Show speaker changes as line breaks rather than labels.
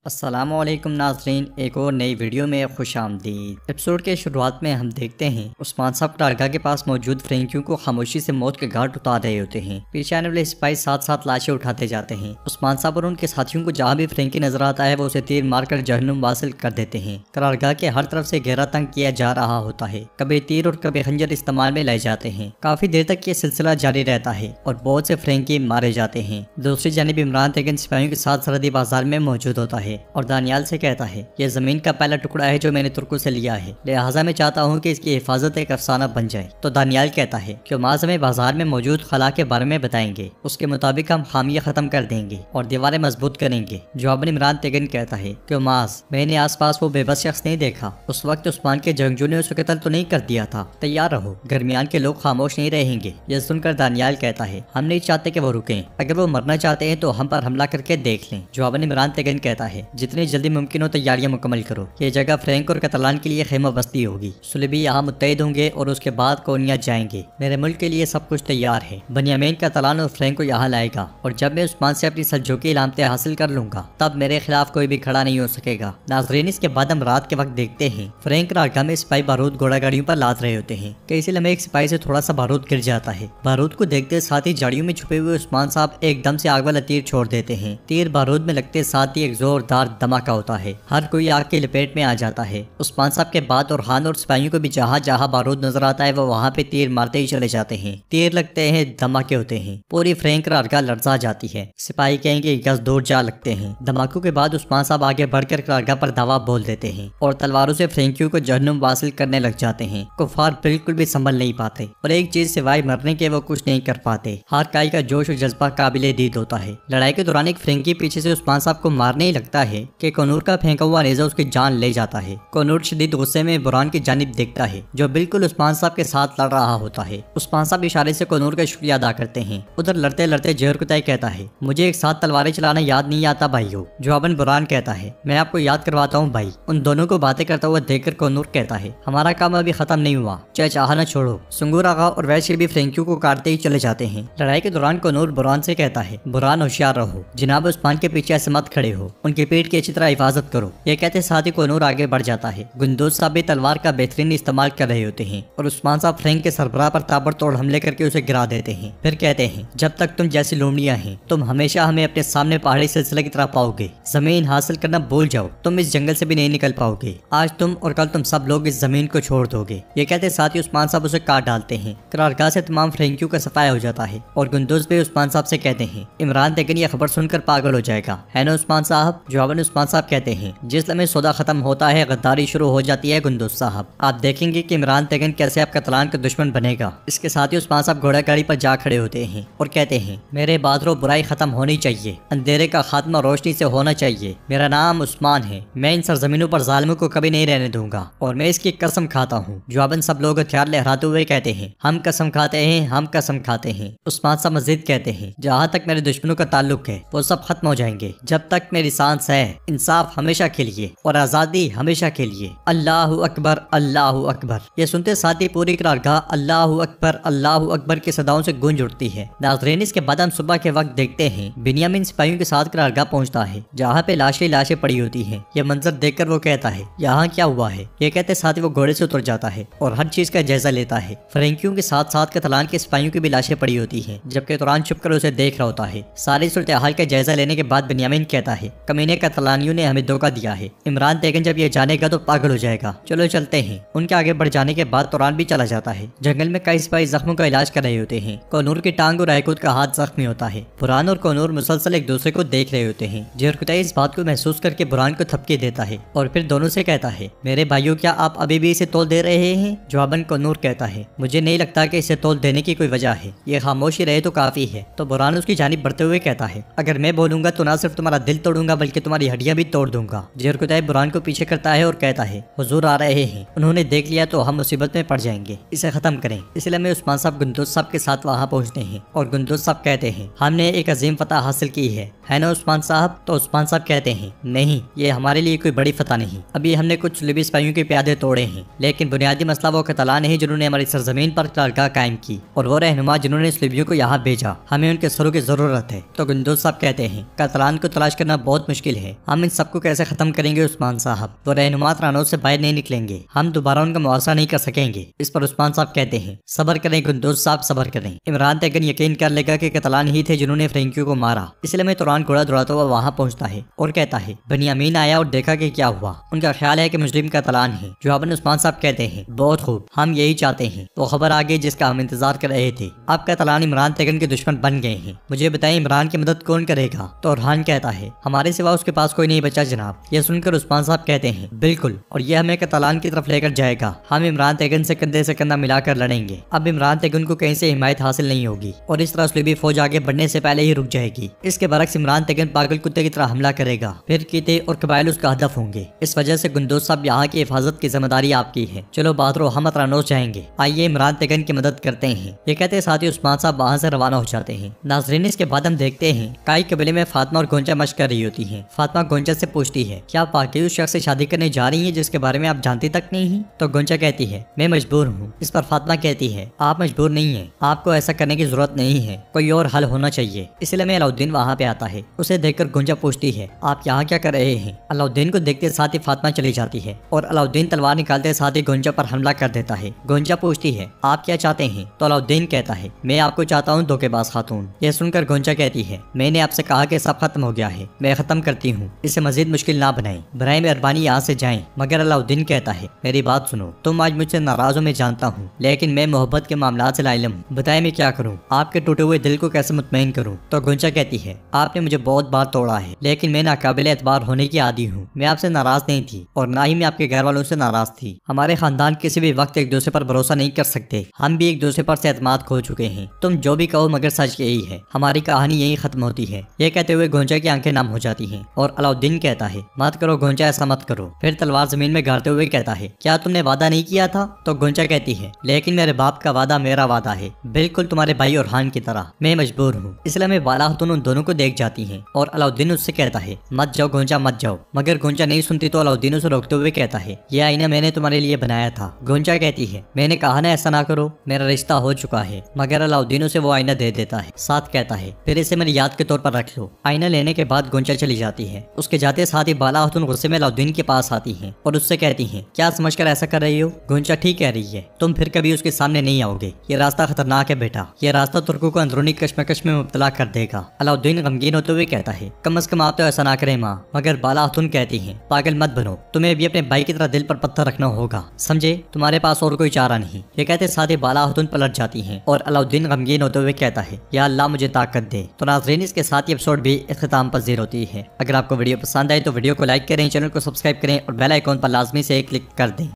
अस्सलामुअलैकुम नाज़रीन, एक और नई वीडियो में खुश आमदीद। एपिसोड के शुरुआत में हम देखते हैं उस्मान साहब कारगा के पास मौजूद फ्रेंकियों को खामोशी से मौत के घाट उतार रहे होते हैं। पीछे आने वाले सिपाही साथ साथ लाशें उठाते जाते हैं। उस्मान साहब और उनके साथियों को जहाँ भी फ्रेंकी नजर आता है वो उसे तीर मारकर जहन्नुम वासिल कर देते हैं। कारगा के हर तरफ से घेरा तंग किया जा रहा होता है। कभी तीर और कभी खंजर इस्तेमाल में लाए जाते हैं। काफी देर तक ये सिलसिला जारी रहता है और बहुत से फ्रेंकी मारे जाते हैं। दूसरी जानिब इमरान तेगन सिपाहियों के साथ सरहदी बाजार में मौजूद होता है और दानियाल से कहता है, यह जमीन का पहला टुकड़ा है जो मैंने तुर्कों से लिया है, लिहाजा मैं चाहता हूँ कि इसकी हिफाजत एक अफसाना बन जाए। तो दानियाल कहता है कि माज हमें बाजार में मौजूद खला के बारे में बताएंगे, उसके मुताबिक हम खामियां खत्म कर देंगे और दीवारें मजबूत करेंगे। जवाबन इमरान तेगन कहता है कि माज मैंने आस पास वो बेबस शख्स नहीं देखा, उस वक्त उस्मान के जंगजू ने उसे कत्ल तो नहीं कर दिया था, तैयार रहो, दरमियान के लोग खामोश नहीं रहेंगे। यह सुनकर दानियाल कहता है, हम नहीं चाहते कि वो रुकें, अगर वो मरना चाहते हैं तो हम पर हमला करके देख लें। जवाबन इमरान तेगन कहता है, जितनी जल्दी मुमकिन हो तैयारियां मुकम्मल करो, ये जगह फ्रैंक और कतलान के लिए खेमा बस्ती होगी। सुलेबी यहाँ मुत्तहिद होंगे और उसके बाद कोनिया जाएंगे। मेरे मुल्क के लिए सब कुछ तैयार है। बनियामीन कतलान और फ्रैंक को यहाँ लाएगा और जब मैं उस्मान से अपनी सल्जूकी इलामतें हासिल कर लूंगा तब मेरे खिलाफ कोई भी खड़ा नहीं हो सकेगा। नाज़रीन, इसके बाद हम रात के वक्त देखते हैं फ्रैंक रागा में सिपाही बारूद घोड़ा गाड़ियों पर लाद रहे होते हैं कि इसी लम्हे एक सिपाही से थोड़ा सा बारूद गिर जाता है। बारूद को देखते साथ ही झाड़ियों में छुपे हुए उस्मान साहब एकदम से आग वाला तीर छोड़ देते हैं। तीर बारूद में लगते साथ ही एक जोरदार धमाका होता है। हर कोई आग की लपेट में आ जाता है। उस्मान साहब के बाद और खान और सिपाहियों को भी जहाँ जहाँ बारूद नजर आता है वो वहाँ पे तीर मारते ही चले जाते हैं। तीर लगते हैं, धमाके होते हैं, पूरी फ्रैंक कारगा लर्जा जाती है। सिपाही कहेंगे गज दूर जा लगते हैं। धमाकों के बाद उस्मान साहब आगे बढ़कर कारगा पर दावा बोल देते हैं और तलवारों से फ्रैंकियों को जहन्नुम वासिल करने लग जाते हैं। कुफार बिल्कुल भी संभल नहीं पाते और एक चीज सिवाय मरने के वो कुछ नहीं कर पाते। हर काई का जोश और जज्बा काबिले दीद होता है। लड़ाई के दौरान एक फ्रैंकी पीछे से उस्मान साहब को मारने ही लगता है कि कनूर का फेंका हुआ नेजा उसकी जान ले जाता है। कनूर शदीद गुस्से में बुरहान की जानिब देखता है जो बिल्कुल उस्मान साहब के साथ लड़ रहा होता है। उस्मान साहब इशारे से कनूर का शुक्रिया अदा करते हैं। उधर लड़ते लड़ते जहर कुताई कहता है, मुझे एक साथ तलवारें चलाना याद नहीं आता भाइयों। जवाबन बुरहान कहता है, मैं आपको याद करवाता हूँ भाई। उन दोनों को बातें करता हुआ देखकर कनूर कहता है, हमारा काम अभी खत्म नहीं हुआ, चाहे चाह न छोड़ो। सुंगूर आगा और वैश्य भी फ्रैंकियों को काटते ही चले जाते हैं। लड़ाई के दौरान कनूर बुरहान से कहता है, बुरहान होशियार रहो, जनाब उस्मान के पीछे ऐसे मत खड़े हो, उनकी पीठ की अच्छी तरह हिफाजत करो। ये कहते साथ ही कनूर आगे बढ़ जाता है। गुंदोज साहब भी तलवार का बेहतरीन इस्तेमाल कर रहे होते हैं और उस्मान साहब फ्रैंक के सरबराह पर ताबड़तोड़ हमले करके उसे गिरा देते हैं। फिर कहते हैं, जब तक तुम जैसी लोमड़ियां हैं तुम हमेशा हमें अपने सामने पहाड़ी सिलसिले की तरह पाओगे। जमीन हासिल करना भूल जाओ, तुम इस जंगल से भी नहीं निकल पाओगे। आज तुम और कल तुम सब लोग इस जमीन को छोड़ दोगे। ये कहते साथ ही उस्मान साहब उसे काट डालते हैं। करारगाह से तमाम फ्रैंकियों का सफाया हो जाता है और गुंदोज भी उस्मान साहब से कहते हैं, इमरान तेगन ये खबर सुनकर पागल हो जाएगा, है ना उस्मान साहब। जवाबन उस्मान साहब कहते हैं, जिस लम्हे सौदा खत्म होता है गद्दारी शुरू हो जाती है गुंदोज साहब। आप देखेंगे कि इमरान तेगन कैसे आप कतलान का दुश्मन बनेगा। इसके साथ ही उस्मान साहब घोड़ा गाड़ी पर जा खड़े होते हैं और कहते हैं, मेरे बादरों बुराई खत्म होनी चाहिए, अंधेरे का खात्मा रोशनी से होना चाहिए। मेरा नाम उस्मान है, मैं इन सरजमीनों पर जालिमों को कभी नहीं रहने दूंगा और मैं इसकी कसम खाता हूँ। जवाबन सब लोग हथियार लहराते हुए कहते हैं, हम कसम खाते हैं, हम कसम खाते हैं। उस्मान साहब मजीद कहते हैं, जहाँ तक मेरे दुश्मनों का ताल्लुक है वो सब खत्म हो जाएंगे। जब तक मेरी सांस है इंसाफ हमेशा के लिए और आजादी हमेशा के लिए। अल्लाहु अकबर, अल्लाहु अकबर। ये सुनते साथ ही पूरी कारगाह अल्लाहु अकबर की सदाओं से गूंज उठती है। नाज़रीन, इसके बाद हम सुबह के वक्त देखते हैं बिनियामिन सिपाहियों के साथ कारगाह पहुंचता है जहाँ पे लाशें लाशें पड़ी होती हैं। यह मंजर देखकर वो कहता है, यहाँ क्या हुआ है। ये कहते साथ ही वो घोड़े से उतर जाता है और हर चीज का जायजा लेता है। फ्रैंकियों के साथ साथ कतलान के सिपाहियों की भी लाशें पड़ी होती है, जबकि तुरान छुपकर उसे देख रहा होता है। सारी सूरत हाल का जायजा लेने के बाद बिनियामिन कहता है, कमीने कतलानियों ने हमें धोखा दिया है। इमरान तेगन जब ये जानेगा तो पागल हो जाएगा, चलो चलते हैं। उनके आगे बढ़ जाने के बाद तुरान भी चला जाता है। जंगल में कई सिपाही जख्मों का इलाज कर रहे होते हैं। कनूर की टांग और रायकुत का हाथ जख्मी होता है। बुरहान और कनूर मुसलसल एक दूसरे को देख रहे होते हैं। जहरकुताई इस बात को महसूस करके बुरहान को थपकी देता है और फिर दोनों से कहता है, मेरे भाइयों क्या आप अभी भी इसे तोल दे रहे हैं। जवाबन कनूर कहता है, मुझे नहीं लगता कि इसे तोल देने की कोई वजह है, ये खामोशी रहे तो काफी है। तो बुरहान उसकी जानिब बढ़ते हुए कहता है, अगर मैं बोलूंगा तो ना सिर्फ तुम्हारा दिल तोड़ूंगा बल्कि तुम्हारी हड्डियां भी तोड़ दूंगा। जहरकुताई बुरहान को पीछे करता है और कहता है, हुजूर आ रहे हैं, उन्होंने देख लिया तो हम मुसीबत में पड़ जाएंगे, इसे खत्म करें। इसलिए मैं उस्मान साहब गुंदोज साहब के साथ वहाँ पहुँचते हैं और गुंदोज साहब कहते हैं, हमने एक अजीम फतह हासिल की है ना उस्मान साहब। तो उस्मान साहब कहते हैं, नहीं, ये हमारे लिए कोई बड़ी फतह नहीं, अभी हमने कुछ लिबी सिपाहियों के प्यादे तोड़े हैं, लेकिन बुनियादी मसला वो कतलान है जिन्होंने हमारी सरजमीन पर कारगाह कायम की और वो रहनुमा जिन्होंने इस लिबियों को यहाँ भेजा, हमें उनके सरों की जरूरत है। तो गुंदोज साहब कहते हैं, कतलान को तलाश करना बहुत मुश्किल मुश्किल है। हम इन सबको कैसे खत्म करेंगे उस्मान साहब? वो रहनुमा रानौत से बाहर नहीं निकलेंगे, हम दोबारा उनका मुआवजा नहीं कर सकेंगे। इस पर उस्मान साहब कहते हैं, सब्र करें कुंदूज साहब, सब्र करें। इमरान तैगन यकीन कर लेगा कि कतलान ही थे जिन्होंने फ्रेंकियों को मारा। इसलिए मैं तुरान घोड़ा दौड़ाता हुआ वहाँ पहुँचता है और कहता है, बनियामीन आया और देखा कि क्या हुआ। उनका ख्याल है कि मुस्लिम का तलान है। जवाबन उस्मान साहब कहते हैं, बहुत खूब, हम यही चाहते हैं। वो खबर आ गई जिसका हम इंतजार कर रहे थे। आपका तलान इमरान तैगन के दुश्मन बन गए हैं। मुझे बताएं इमरान की मदद कौन करेगा? तो अरहान कहता है, हमारे सिवा उसके पास कोई नहीं बचा जनाब। यह सुनकर उस्मान साहब कहते हैं, बिल्कुल, और यह हमें कतलान की तरफ लेकर जाएगा। हम इमरान तैगन से कंधे से कंधा मिलाकर लड़ेंगे। अब इमरान तैगन को कहीं से हिमायत हासिल नहीं होगी और इस तरह सलीबी फौज आगे बढ़ने से पहले ही रुक जाएगी। इसके बरक्स इमरान तैगन पागल कुत्ते की तरह हमला करेगा, फिर कीते और कबाइल उसका हदफ होंगे। इस वजह से कुंदूज साहब यहाँ की हिफाजत की जिम्मेदारी आपकी है। चलो बहादुर, हम रानौत जाएंगे। आइए इमरान तैगन की मदद करते हैं। ये कहते साथ ही उस्मान साहब वहाँ से रवाना हो जाते हैं। नाजरीन, इसके बाद हम देखते हैं काई कबीले में फातिमा और गोंचा मशक कर रही होती हैं। फातिमा गोंचा से पूछती है, क्या आप वाकई उस शख्स से शादी करने जा रही हैं जिसके बारे में आप जानती तक नहीं हैं? तो गोंचा कहती है, मैं मजबूर हूँ। इस पर फातिमा कहती है, आप मजबूर नहीं है, आपको ऐसा करने की जरूरत नहीं है, कोई और हल होना चाहिए। इसलिए मैं अलाउद्दीन वहाँ पे आता है। उसे देखकर गोंचा पूछती है, आप यहाँ क्या कर रहे हैं? अलाउद्दीन को देखते साथ ही फातिमा चली जाती है और अलाउद्दीन तलवार निकालते साथ ही गोंचा पर हमला कर देता है। गोंचा पूछती है, आप क्या चाहते हैं? तो अलाउद्दीन कहता है, मैं आपको चाहता हूँ धोखेबाज खातून। यह सुनकर गोंचा कहती है, मैंने आपसे कहा कि सब खत्म हो गया है, मैं खत्म करती हूँ, इसे मजीद मुश्किल ना बनाएं, बराए मेहरबानी यहाँ से जाएं। मगर अलाउद्दीन कहता है, मेरी बात सुनो, तुम आज मुझसे नाराज हो मैं जानता हूँ, लेकिन मैं मोहब्बत के मामला से लाइलम हूँ। बताए मैं क्या करूँ, आपके टूटे हुए दिल को कैसे मुतमईन करूँ? तो गोंचा कहती है, आपने मुझे बहुत बार तोड़ा है, लेकिन मैं नाकाबिल एतबार होने की आदी हूँ। मैं आपसे नाराज नहीं थी और ना ही मैं आपके घर वालों से नाराज थी। हमारे खानदान किसी भी वक्त एक दूसरे पर भरोसा नहीं कर सकते, हम भी एक दूसरे पर से एतमाद खो चुके हैं। तुम जो भी कहो मगर सच यही है, हमारी कहानी यही खत्म होती है। ये कहते हुए गोंचा की आंखें नम हो जाती हैं और अलाउद्दीन कहता है, मत करो गोंचा, ऐसा मत करो। फिर तलवार जमीन में गाड़ते हुए कहता है, क्या तुमने वादा नहीं किया था? तो गोंचा कहती है, लेकिन मेरे बाप का वादा मेरा वादा है, बिल्कुल तुम्हारे भाई और हान की तरह। मैं मजबूर हूँ, इसलिए मैं वाला खातून उन दोनों को देख जाती है और अलाउद्दीन उससे कहता है, मत जाओ गोंचा, मत जाओ। मगर गोंचा नहीं सुनती तो अलाउद्दीन उसे रोकते हुए कहता है, यह आईना मैंने तुम्हारे लिए बनाया था। गोंचा कहती है, मैंने कहा ना ऐसा ना करो, मेरा रिश्ता हो चुका है। मगर अलाउद्दीन उसे वो आईना दे देता है, साथ कहता है, फिर इसे मेरी याद के तौर पर रख लो। आईना लेने के बाद गोंचा चली जाती है। उसके जाते साथ ही बाला खातून गुस्से में अलाउद्दीन के पास आती है और उससे कहती है, क्या समझकर ऐसा कर रही हो? गोंचा ठीक कह रही है, तुम फिर कभी उसके सामने नहीं आओगे। ये रास्ता खतरनाक है बेटा, ये रास्ता तुर्कों को अंदरूनी कश्मकश में मुब्तला कर देगा। अलाउद्दीन गमगीन होते हुए कहता है, कम अज कम आप तो ऐसा ना करें माँ। मगर बाला खातून कहती है, पागल मत बनो, तुम्हें भी अपने भाई की तरह दिल पर पत्थर रखना होगा, समझे? तुम्हारे पास और कोई चारा नहीं। ये कहते साथ ही बाला खातून पलट जाती है और अलाउद्दीन गमगीन होते हुए कहता है, या अल्लाह मुझे ताकत दे। तो नाज़रीन, इसके साथ ही एपिसोड भी इख्तिताम पज़ीर होती है। अगर आपको वीडियो पसंद आए तो वीडियो को लाइक करें, चैनल को सब्सक्राइब करें और बेल आइकॉन पर लाजमी से क्लिक कर दें।